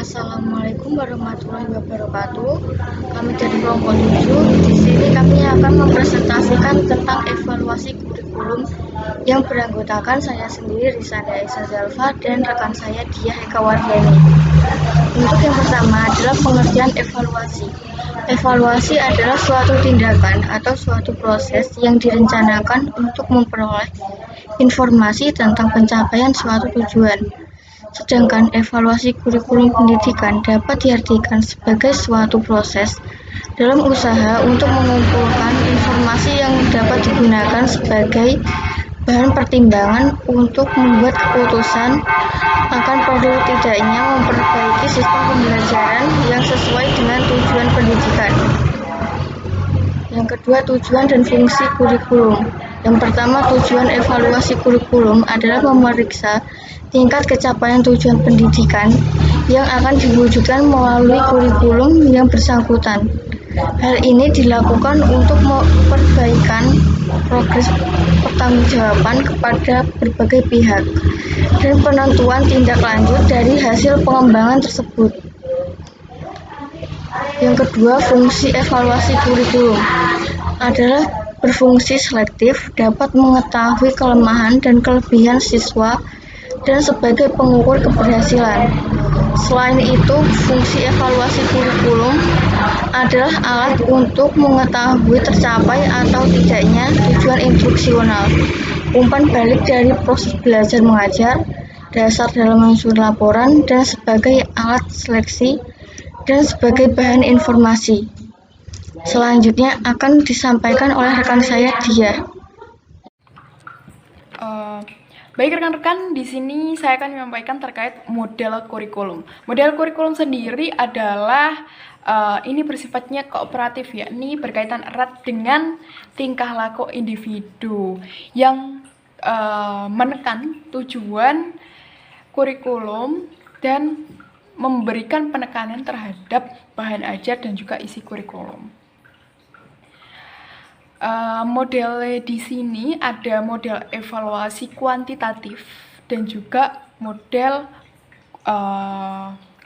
Assalamualaikum warahmatullahi wabarakatuh. Kami dari kelompok 7. Di sini kami akan mempresentasikan tentang evaluasi kurikulum yang beranggotakan saya sendiri, Risanda Esa Zalfa, dan rekan saya Dia Eka Wardani. Untuk yang pertama adalah pengertian evaluasi. Evaluasi adalah suatu tindakan atau suatu proses yang direncanakan untuk memperoleh informasi tentang pencapaian suatu tujuan. Sedangkan evaluasi kurikulum pendidikan dapat diartikan sebagai suatu proses dalam usaha untuk mengumpulkan informasi yang dapat digunakan sebagai bahan pertimbangan untuk membuat keputusan akan perlu tidaknya memperbaiki sistem pembelajaran yang sesuai dengan tujuan pendidikan. Yang kedua, tujuan dan fungsi kurikulum. Yang pertama, tujuan evaluasi kurikulum adalah memeriksa tingkat kecapaian tujuan pendidikan yang akan diwujudkan melalui kurikulum yang bersangkutan. Hal ini dilakukan untuk perbaikan progres pertanggungjawaban kepada berbagai pihak dan penentuan tindak lanjut dari hasil pengembangan tersebut. Yang kedua, fungsi evaluasi kurikulum adalah berfungsi selektif, dapat mengetahui kelemahan dan kelebihan siswa dan sebagai pengukur keberhasilan. Selain itu, fungsi evaluasi kurikulum adalah alat untuk mengetahui tercapai atau tidaknya tujuan instruksional, umpan balik dari proses belajar mengajar, dasar dalam menyusun laporan, dan sebagai alat seleksi dan sebagai bahan informasi. Selanjutnya akan disampaikan oleh rekan saya, Dia. Baik rekan-rekan, di sini saya akan menyampaikan terkait model kurikulum. Model kurikulum sendiri adalah ini bersifatnya kooperatif, yakni berkaitan erat dengan tingkah laku individu yang menekan tujuan kurikulum dan memberikan penekanan terhadap bahan ajar dan juga isi kurikulum. Model di sini ada model evaluasi kuantitatif dan juga model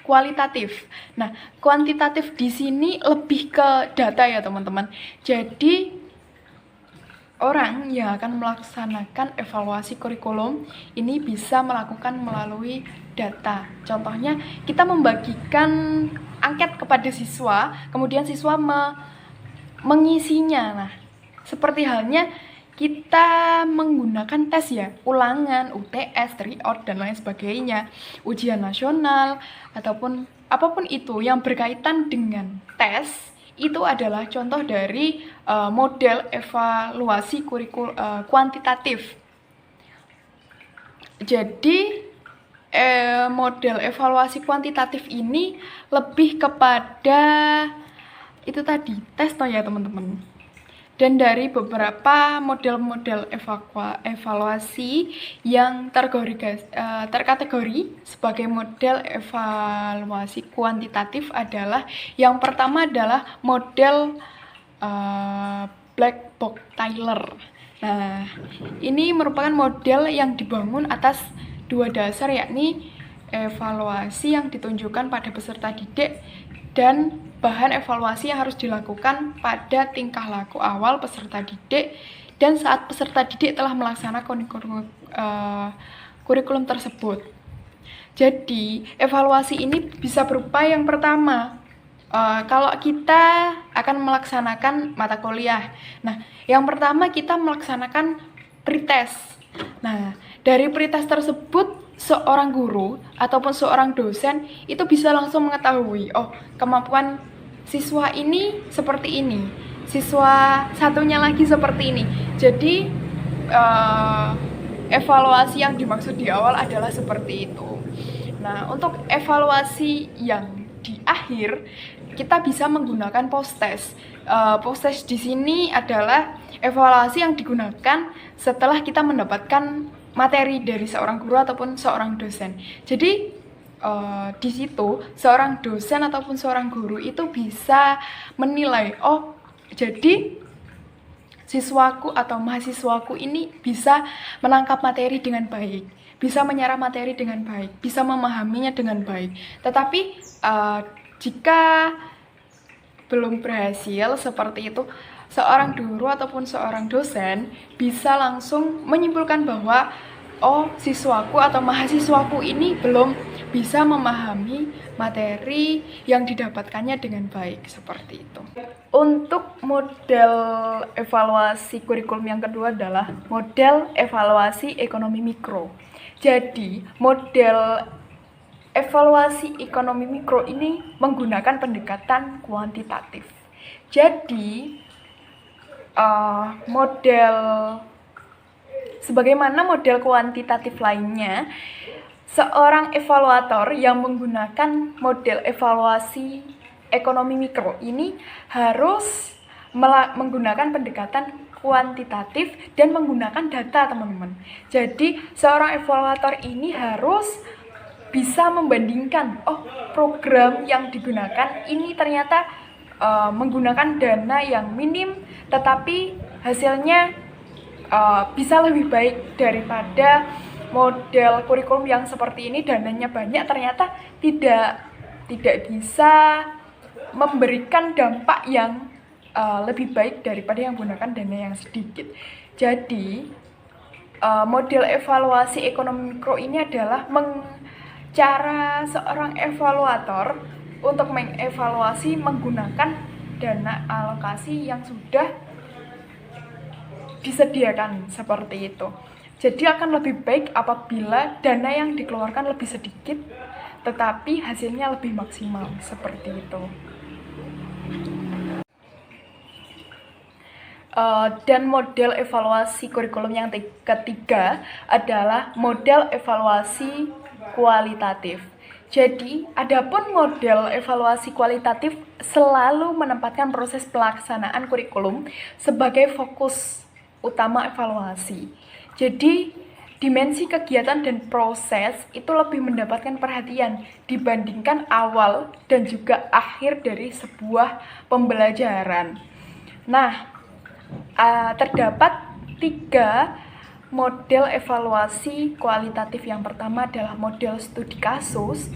kualitatif. Nah, kuantitatif di sini lebih ke data ya teman-teman. Jadi orang yang akan melaksanakan evaluasi kurikulum ini bisa melakukan melalui data. Contohnya, kita membagikan angket kepada siswa, kemudian siswa mengisinya. Nah, seperti halnya kita menggunakan tes ya, ulangan, UTS, tryout, dan lain sebagainya, ujian nasional, ataupun apapun itu yang berkaitan dengan tes, itu adalah contoh dari model evaluasi kuantitatif. Jadi, model evaluasi kuantitatif ini lebih kepada itu tadi, tes toh ya teman-teman. Dan dari beberapa model-model evaluasi yang terkategori sebagai model evaluasi kuantitatif adalah yang pertama adalah model Black Box Tyler. Nah, ini merupakan model yang dibangun atas dua dasar, yakni evaluasi yang ditunjukkan pada peserta didik dan bahan evaluasi yang harus dilakukan pada tingkah laku awal peserta didik dan saat peserta didik telah melaksanakan kurikulum tersebut. Jadi, evaluasi ini bisa berupa yang pertama, kalau kita akan melaksanakan mata kuliah. Nah, yang pertama kita melaksanakan pretest. Nah, dari pretest tersebut seorang guru ataupun seorang dosen itu bisa langsung mengetahui, oh, kemampuan siswa ini seperti ini, siswa satunya lagi seperti ini. Jadi evaluasi yang dimaksud di awal adalah seperti itu. Nah, untuk evaluasi yang di akhir kita bisa menggunakan post-test. Post-test di sini adalah evaluasi yang digunakan setelah kita mendapatkan materi dari seorang guru ataupun seorang dosen. Jadi di situ seorang dosen ataupun seorang guru itu bisa menilai, oh, jadi siswaku atau mahasiswaku ini bisa menangkap materi dengan baik. bisa menyerap materi dengan baik, bisa memahaminya dengan baik. Tetapi jika belum berhasil seperti itu, seorang guru ataupun seorang dosen bisa langsung menyimpulkan bahwa oh, siswaku atau mahasiswaku ini belum bisa memahami materi yang didapatkannya dengan baik, seperti itu. Untuk model evaluasi kurikulum yang kedua adalah model evaluasi ekonomi mikro. Jadi, model evaluasi ekonomi mikro ini menggunakan pendekatan kuantitatif. Jadi, sebagaimana model kuantitatif lainnya, seorang evaluator yang menggunakan model evaluasi ekonomi mikro ini harus menggunakan pendekatan kuantitatif dan menggunakan data, teman-teman. Jadi, seorang evaluator ini harus bisa membandingkan, oh, program yang digunakan ini ternyata menggunakan dana yang minim, tetapi hasilnya bisa lebih baik daripada model kurikulum yang seperti ini, dananya banyak, ternyata tidak bisa memberikan dampak yang lebih baik daripada yang menggunakan dana yang sedikit. Jadi, model evaluasi ekonomi mikro ini adalah cara seorang evaluator untuk mengevaluasi menggunakan dana alokasi yang sudah disediakan, seperti itu. Jadi akan lebih baik apabila dana yang dikeluarkan lebih sedikit tetapi hasilnya lebih maksimal, seperti itu. Dan model evaluasi kurikulum yang ketiga adalah model evaluasi kualitatif. Jadi, adapun model evaluasi kualitatif selalu menempatkan proses pelaksanaan kurikulum sebagai fokus utama evaluasi. Jadi, dimensi kegiatan dan proses itu lebih mendapatkan perhatian dibandingkan awal dan juga akhir dari sebuah pembelajaran. Nah, terdapat 3 model evaluasi kualitatif. Yang pertama adalah model studi kasus.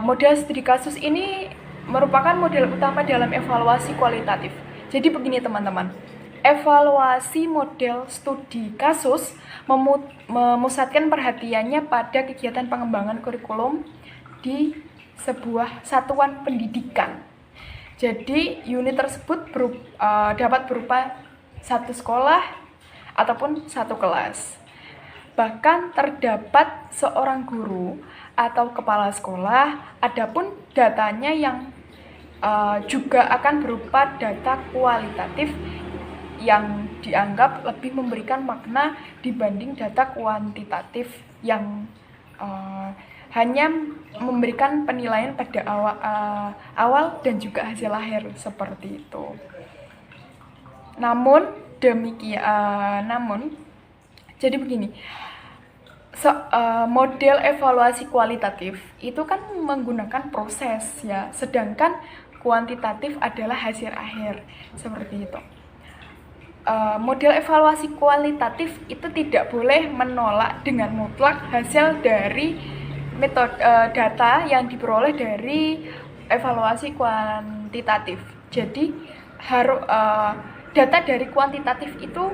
Model studi kasus ini merupakan model utama dalam evaluasi kualitatif. Jadi begini, teman-teman. Evaluasi model studi kasus memusatkan perhatiannya pada kegiatan pengembangan kurikulum di sebuah satuan pendidikan. Jadi unit tersebut dapat berupa satu sekolah ataupun satu kelas. Bahkan terdapat seorang guru atau kepala sekolah, adapun datanya yang juga akan berupa data kualitatif yang dianggap lebih memberikan makna dibanding data kuantitatif yang hanya memberikan penilaian pada awal dan juga hasil akhir, seperti itu. Namun jadi begini, model evaluasi kualitatif itu kan menggunakan proses ya, sedangkan kuantitatif adalah hasil akhir, seperti itu. Model evaluasi kualitatif itu tidak boleh menolak dengan mutlak hasil dari metode data yang diperoleh dari evaluasi kuantitatif. Jadi data dari kuantitatif itu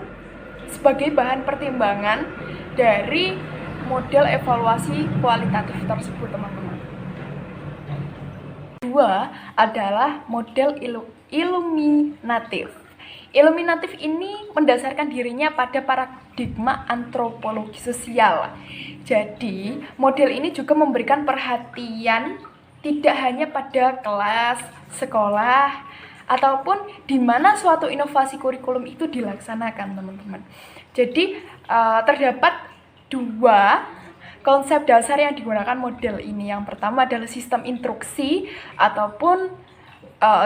sebagai bahan pertimbangan dari model evaluasi kualitatif tersebut, teman-teman. Kedua adalah model iluminatif. Iluminatif ini mendasarkan dirinya pada paradigma antropologi sosial. Jadi, model ini juga memberikan perhatian tidak hanya pada kelas, sekolah, ataupun di mana suatu inovasi kurikulum itu dilaksanakan, teman-teman. Jadi, terdapat 2 konsep dasar yang digunakan model ini. Yang pertama adalah sistem instruksi ataupun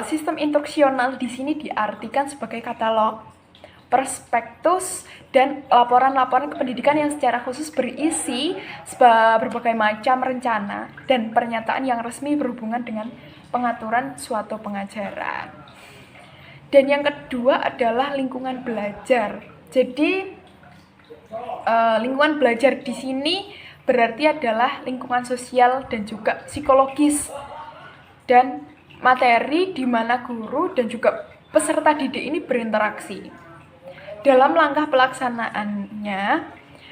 sistem instruksional. Di sini diartikan sebagai katalog, prospektus, dan laporan-laporan kependidikan yang secara khusus berisi berbagai macam rencana dan pernyataan yang resmi berhubungan dengan pengaturan suatu pengajaran. Dan yang kedua adalah lingkungan belajar. Jadi lingkungan belajar di sini berarti adalah lingkungan sosial dan juga psikologis dan materi di mana guru dan juga peserta didik ini berinteraksi. Dalam langkah pelaksanaannya,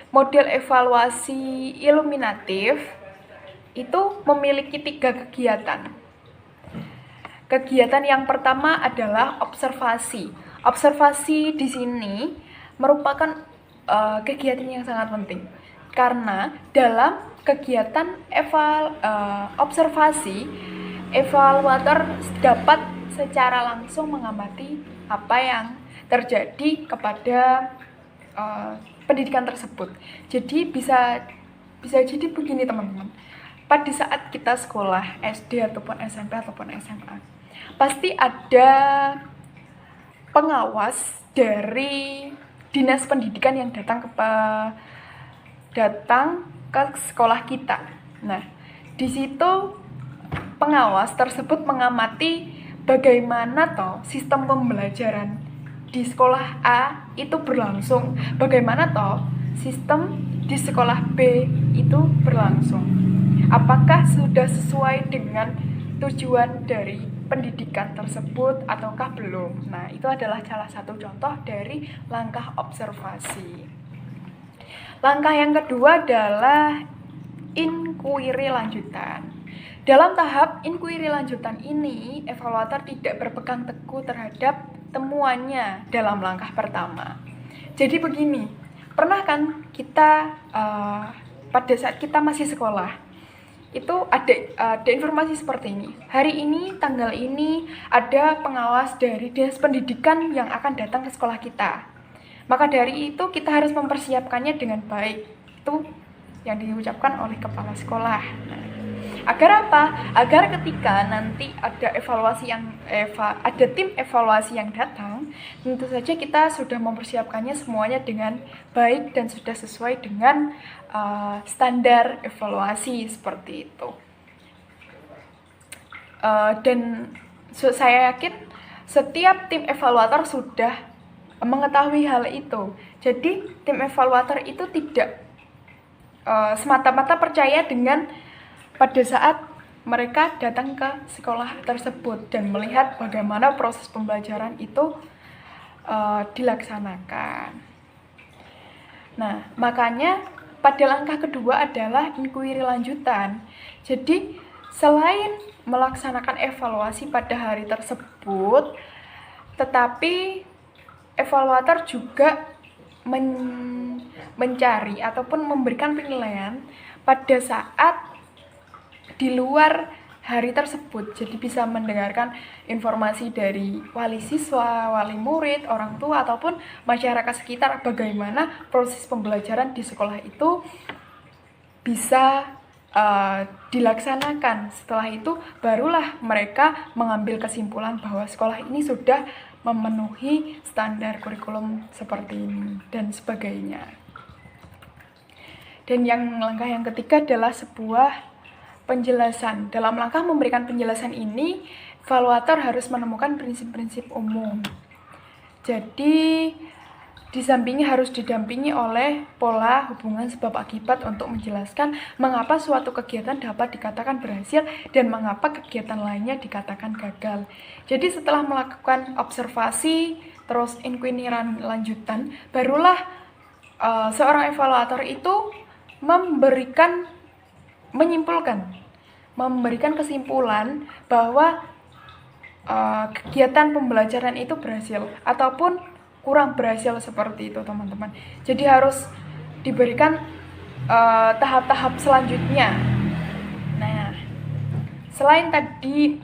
model evaluasi iluminatif itu memiliki 3 kegiatan. Kegiatan yang pertama adalah observasi. Observasi di sini merupakan kegiatan yang sangat penting karena dalam kegiatan observasi, evaluator dapat secara langsung mengamati apa yang terjadi kepada pendidikan tersebut. Jadi bisa jadi begini teman-teman. Pada saat kita sekolah SD ataupun SMP ataupun SMA, pasti ada pengawas dari dinas pendidikan yang datang ke sekolah kita. Nah, di situ pengawas tersebut mengamati bagaimana toh sistem pembelajaran di sekolah A itu berlangsung, bagaimana toh sistem di sekolah B itu berlangsung. Apakah sudah sesuai dengan tujuan dari pendidikan tersebut ataukah belum? Nah, itu adalah salah satu contoh dari langkah observasi. Langkah yang kedua adalah inquiry lanjutan. Dalam tahap inquiry lanjutan ini, evaluator tidak berpegang teguh terhadap temuannya dalam langkah pertama. Jadi begini, pernah kan kita pada saat kita masih sekolah, itu ada informasi seperti ini. Hari ini, tanggal ini, ada pengawas dari dinas pendidikan yang akan datang ke sekolah kita. Maka dari itu kita harus mempersiapkannya dengan baik. Itu yang diucapkan oleh kepala sekolah. Nah, agar apa? Agar ketika nanti ada ada tim evaluasi yang datang, tentu saja kita sudah mempersiapkannya semuanya dengan baik dan sudah sesuai dengan standar evaluasi seperti itu. Dan saya yakin setiap tim evaluator sudah mengetahui hal itu. Jadi tim evaluator itu tidak semata-mata percaya dengan pada saat mereka datang ke sekolah tersebut dan melihat bagaimana proses pembelajaran itu dilaksanakan. Nah, makanya pada langkah kedua adalah inquiry lanjutan. Jadi, selain melaksanakan evaluasi pada hari tersebut, tetapi evaluator juga mencari ataupun memberikan penilaian pada saat di luar hari tersebut. Jadi bisa mendengarkan informasi dari wali siswa, wali murid, orang tua, ataupun masyarakat sekitar bagaimana proses pembelajaran di sekolah itu bisa dilaksanakan. Setelah itu barulah mereka mengambil kesimpulan bahwa sekolah ini sudah memenuhi standar kurikulum seperti ini dan sebagainya. Dan langkah yang ketiga adalah sebuah penjelasan. Dalam langkah memberikan penjelasan ini, evaluator harus menemukan prinsip-prinsip umum. Jadi, harus didampingi oleh pola hubungan sebab akibat untuk menjelaskan mengapa suatu kegiatan dapat dikatakan berhasil dan mengapa kegiatan lainnya dikatakan gagal. Jadi setelah melakukan observasi, terus inquiry lanjutan, barulah seorang evaluator itu memberikan kesimpulan bahwa kegiatan pembelajaran itu berhasil ataupun kurang berhasil seperti itu, teman-teman. Jadi harus diberikan tahap-tahap selanjutnya. Nah, selain tadi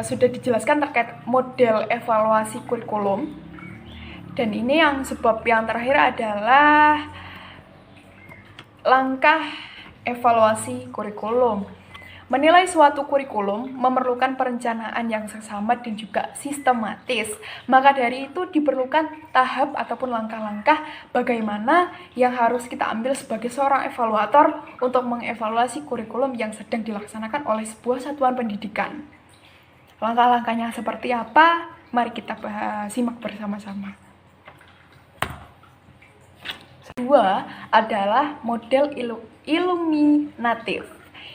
sudah dijelaskan terkait model evaluasi kurikulum, dan ini sebab yang terakhir adalah langkah evaluasi kurikulum. Menilai suatu kurikulum memerlukan perencanaan yang seksama dan juga sistematis. Maka dari itu diperlukan tahap ataupun langkah-langkah bagaimana yang harus kita ambil sebagai seorang evaluator untuk mengevaluasi kurikulum yang sedang dilaksanakan oleh sebuah satuan pendidikan. Langkah-langkahnya seperti apa? Mari kita simak bersama-sama. Kedua adalah model iluminatif.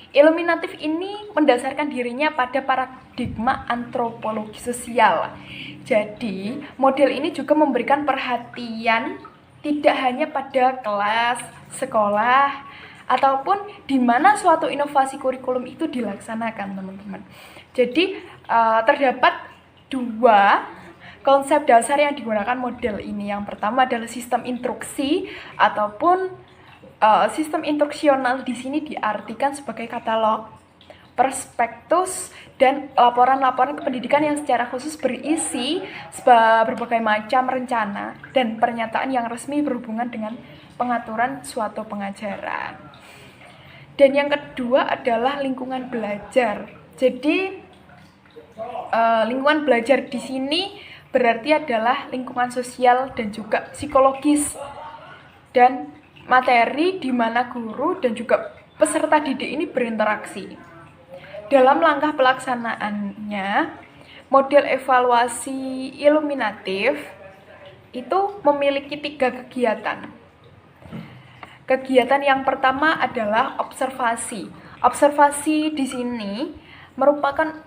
Iluminatif ini mendasarkan dirinya pada paradigma antropologi sosial. Jadi, model ini juga memberikan perhatian tidak hanya pada kelas, sekolah, ataupun di mana suatu inovasi kurikulum itu dilaksanakan, teman-teman. Jadi, terdapat dua konsep dasar yang digunakan model ini. Yang pertama adalah sistem instruksi ataupun sistem instruksional di sini diartikan sebagai katalog, prospektus, dan laporan-laporan kependidikan yang secara khusus berisi berbagai macam rencana dan pernyataan yang resmi berhubungan dengan pengaturan suatu pengajaran. Dan yang kedua adalah lingkungan belajar. Jadi lingkungan belajar di sini berarti adalah lingkungan sosial dan juga psikologis dan materi di mana guru dan juga peserta didik ini berinteraksi. Dalam langkah pelaksanaannya, model evaluasi iluminatif itu memiliki 3 kegiatan. Kegiatan yang pertama adalah observasi. Observasi di sini merupakan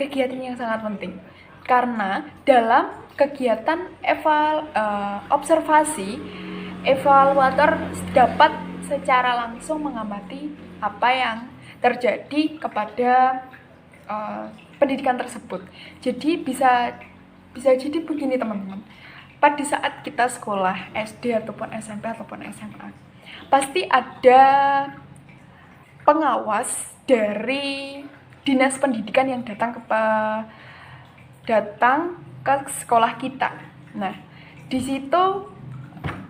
kegiatan yang sangat penting karena dalam kegiatan observasi evaluator dapat secara langsung mengamati apa yang terjadi kepada pendidikan tersebut. Jadi bisa jadi begini, teman-teman. Pada saat kita sekolah SD ataupun SMP ataupun SMA, pasti ada pengawas dari dinas pendidikan yang datang ke sekolah kita. Nah, di situ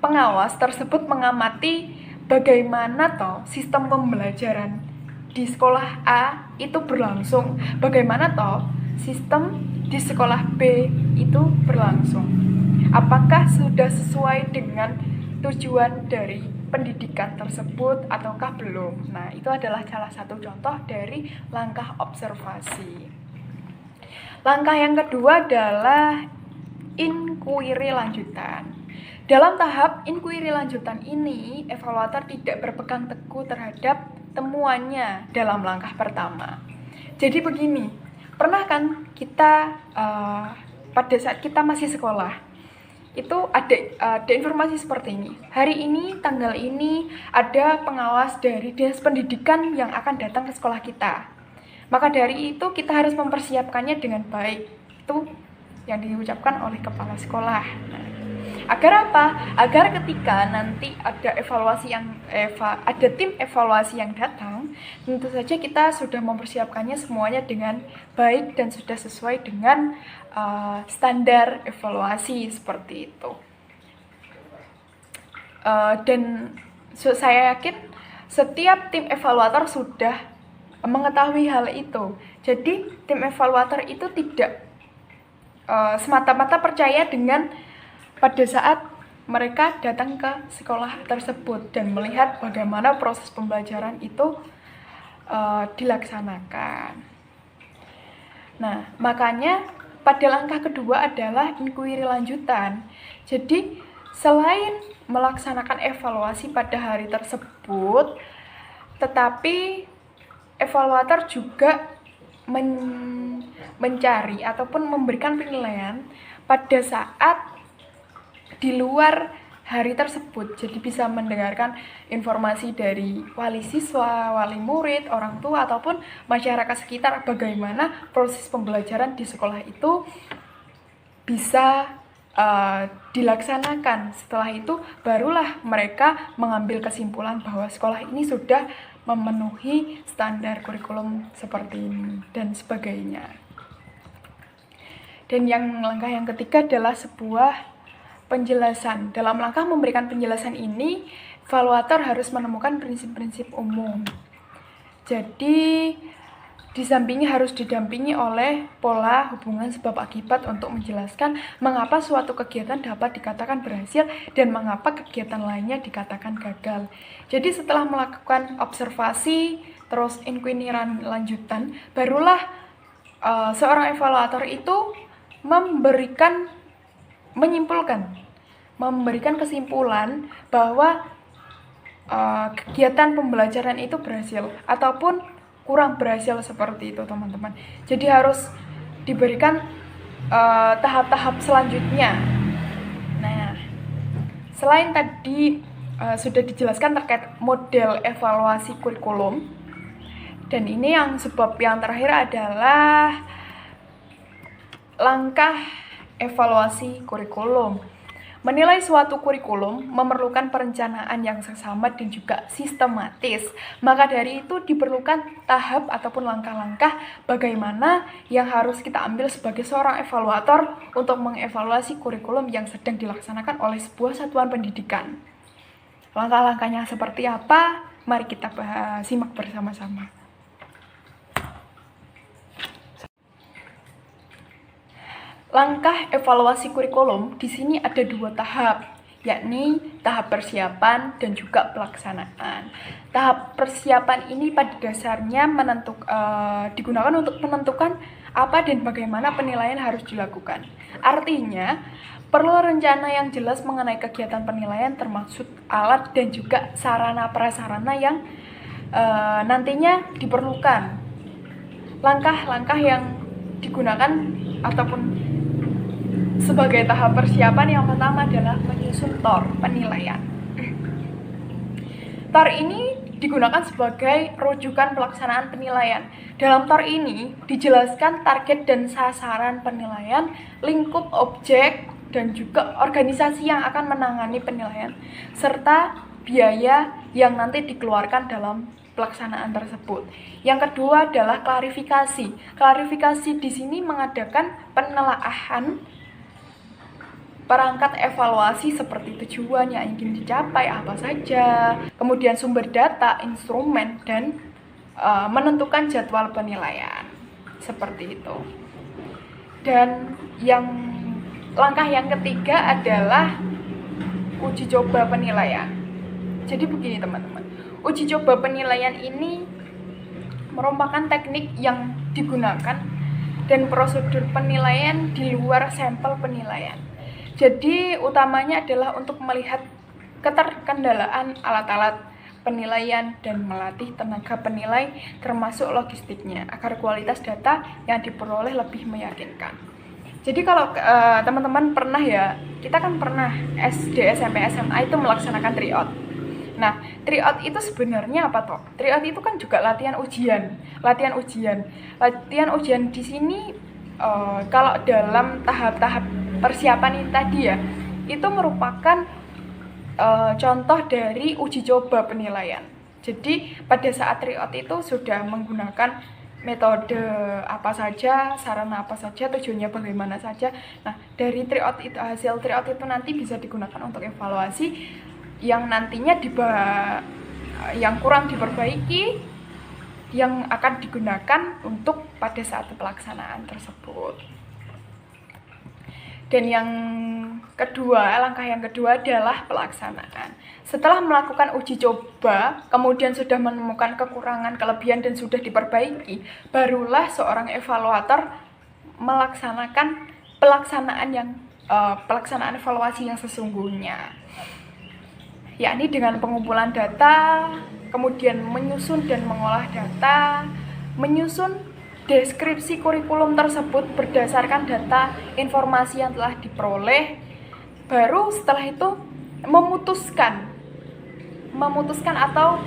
pengawas tersebut mengamati bagaimana sistem pembelajaran di sekolah A itu berlangsung, bagaimana sistem di sekolah B itu berlangsung. Apakah sudah sesuai dengan tujuan dari pendidikan tersebut ataukah belum? Nah, itu adalah salah satu contoh dari langkah observasi. Langkah yang kedua adalah inquiry lanjutan. Dalam tahap inquiry lanjutan ini, evaluator tidak berpegang teguh terhadap temuannya dalam langkah pertama. Jadi begini, pernah kan kita pada saat kita masih sekolah, itu ada informasi seperti ini. Hari ini, tanggal ini, ada pengawas dari dinas pendidikan yang akan datang ke sekolah kita. Maka dari itu kita harus mempersiapkannya dengan baik. Itu yang diucapkan oleh kepala sekolah. Nah, agar apa? Agar ketika nanti ada ada tim evaluasi yang datang, tentu saja kita sudah mempersiapkannya semuanya dengan baik dan sudah sesuai dengan standar evaluasi seperti itu. Dan saya yakin setiap tim evaluator sudah mengetahui hal itu. Jadi tim evaluator itu tidak semata-mata percaya dengan pada saat mereka datang ke sekolah tersebut dan melihat bagaimana proses pembelajaran itu dilaksanakan. Nah, makanya pada langkah kedua adalah inquiry lanjutan. Jadi, selain melaksanakan evaluasi pada hari tersebut, tetapi evaluator juga mencari ataupun memberikan penilaian pada saat di luar hari tersebut. Jadi bisa mendengarkan informasi dari wali siswa, wali murid, orang tua, ataupun masyarakat sekitar bagaimana proses pembelajaran di sekolah itu bisa dilaksanakan. Setelah itu barulah mereka mengambil kesimpulan bahwa sekolah ini sudah memenuhi standar kurikulum seperti ini dan sebagainya. Dan langkah yang ketiga adalah sebuah penjelasan. Dalam langkah memberikan penjelasan ini, evaluator harus menemukan prinsip-prinsip umum. Jadi, harus didampingi oleh pola hubungan sebab akibat untuk menjelaskan mengapa suatu kegiatan dapat dikatakan berhasil dan mengapa kegiatan lainnya dikatakan gagal. Jadi setelah melakukan observasi, terus inquiry lanjutan, barulah seorang evaluator itu menyimpulkan memberikan kesimpulan bahwa kegiatan pembelajaran itu berhasil ataupun kurang berhasil seperti itu, teman-teman. Jadi harus diberikan tahap-tahap selanjutnya. Nah, selain tadi sudah dijelaskan terkait model evaluasi kurikulum, dan ini yang sebab yang terakhir adalah langkah evaluasi kurikulum. Menilai suatu kurikulum memerlukan perencanaan yang seksama dan juga sistematis. Maka dari itu diperlukan tahap ataupun langkah-langkah bagaimana yang harus kita ambil sebagai seorang evaluator untuk mengevaluasi kurikulum yang sedang dilaksanakan oleh sebuah satuan pendidikan. Langkah-langkahnya seperti apa? Mari kita simak bersama-sama. Langkah evaluasi kurikulum di sini ada 2 tahap, yakni tahap persiapan dan juga pelaksanaan. Tahap persiapan ini pada dasarnya digunakan untuk menentukan apa dan bagaimana penilaian harus dilakukan. Artinya, perlu rencana yang jelas mengenai kegiatan penilaian termasuk alat dan juga sarana-prasarana yang nantinya diperlukan. Langkah-langkah yang digunakan ataupun sebagai tahap persiapan yang pertama adalah menyusun TOR penilaian. TOR ini digunakan sebagai rujukan pelaksanaan penilaian. Dalam TOR ini dijelaskan target dan sasaran penilaian, lingkup objek, dan juga organisasi yang akan menangani penilaian, serta biaya yang nanti dikeluarkan dalam pelaksanaan tersebut. Yang kedua adalah klarifikasi. Klarifikasi di sini mengadakan penelaahan perangkat evaluasi seperti tujuan yang ingin dicapai apa saja, kemudian sumber data, instrumen, dan menentukan jadwal penilaian seperti itu. Dan langkah yang ketiga adalah uji coba penilaian. Jadi begini teman-teman, uji coba penilaian ini merupakan teknik yang digunakan dan prosedur penilaian di luar sampel penilaian. Jadi utamanya adalah untuk melihat keterkendalaan alat-alat penilaian dan melatih tenaga penilai termasuk logistiknya agar kualitas data yang diperoleh lebih meyakinkan. Jadi kalau teman-teman pernah ya, kita kan pernah SD, SMP, SMA itu melaksanakan tryout. Nah, tryout itu sebenarnya apa toh? Tryout itu kan juga latihan ujian. Latihan ujian di sini kalau dalam tahap-tahap persiapan ini tadi ya, itu merupakan contoh dari uji coba penilaian. Jadi pada saat tryout itu sudah menggunakan metode apa saja, sarana apa saja, tujuannya bagaimana saja. Nah, dari tryout itu, hasil tryout itu nanti bisa digunakan untuk evaluasi yang nantinya yang kurang diperbaiki, yang akan digunakan untuk pada saat pelaksanaan tersebut. Dan langkah yang kedua adalah pelaksanaan. Setelah melakukan uji coba, kemudian sudah menemukan kekurangan, kelebihan, dan sudah diperbaiki, barulah seorang evaluator melaksanakan pelaksanaan evaluasi yang sesungguhnya, yakni dengan pengumpulan data, kemudian menyusun dan mengolah data, menyusun deskripsi kurikulum tersebut berdasarkan data informasi yang telah diperoleh, baru setelah itu memutuskan atau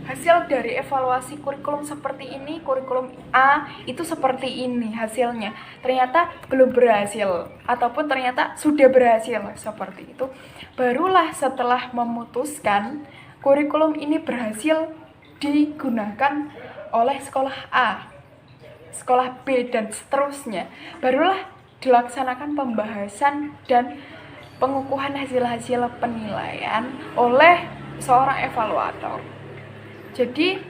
hasil dari evaluasi kurikulum seperti ini, kurikulum A itu seperti ini hasilnya, ternyata belum berhasil ataupun ternyata sudah berhasil seperti itu. Barulah setelah memutuskan kurikulum ini berhasil digunakan oleh sekolah A, sekolah B, dan seterusnya, barulah dilaksanakan pembahasan dan pengukuhan hasil-hasil penilaian oleh seorang evaluator. Jadi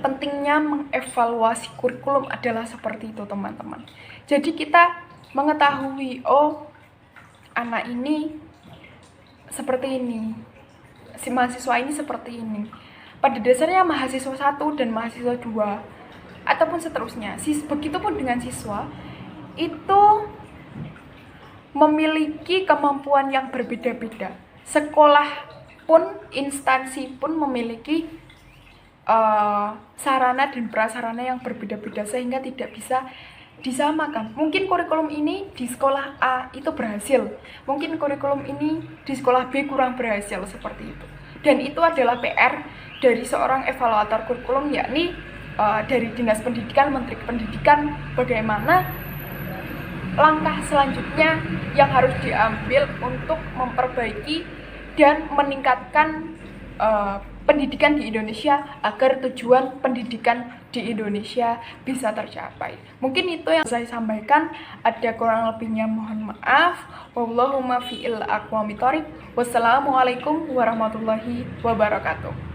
pentingnya mengevaluasi kurikulum adalah seperti itu teman-teman. Jadi kita mengetahui, anak ini seperti ini, si mahasiswa ini seperti ini. Pada dasarnya mahasiswa 1 dan mahasiswa 2 ataupun seterusnya, begitupun dengan siswa itu memiliki kemampuan yang berbeda-beda. Sekolah pun, instansi pun memiliki sarana dan prasarana yang berbeda-beda sehingga tidak bisa disamakan. Mungkin kurikulum ini di sekolah A itu berhasil, mungkin kurikulum ini di sekolah B kurang berhasil, seperti itu. Dan itu adalah PR dari seorang evaluator kurikulum, yakni dari Dinas Pendidikan, Menteri Pendidikan, bagaimana langkah selanjutnya yang harus diambil untuk memperbaiki dan meningkatkan pendidikan di Indonesia agar tujuan pendidikan di Indonesia bisa tercapai. Mungkin itu yang saya sampaikan, ada kurang lebihnya mohon maaf. Wallahumma fi'il aqwami thoriq. Wassalamualaikum warahmatullahi wabarakatuh.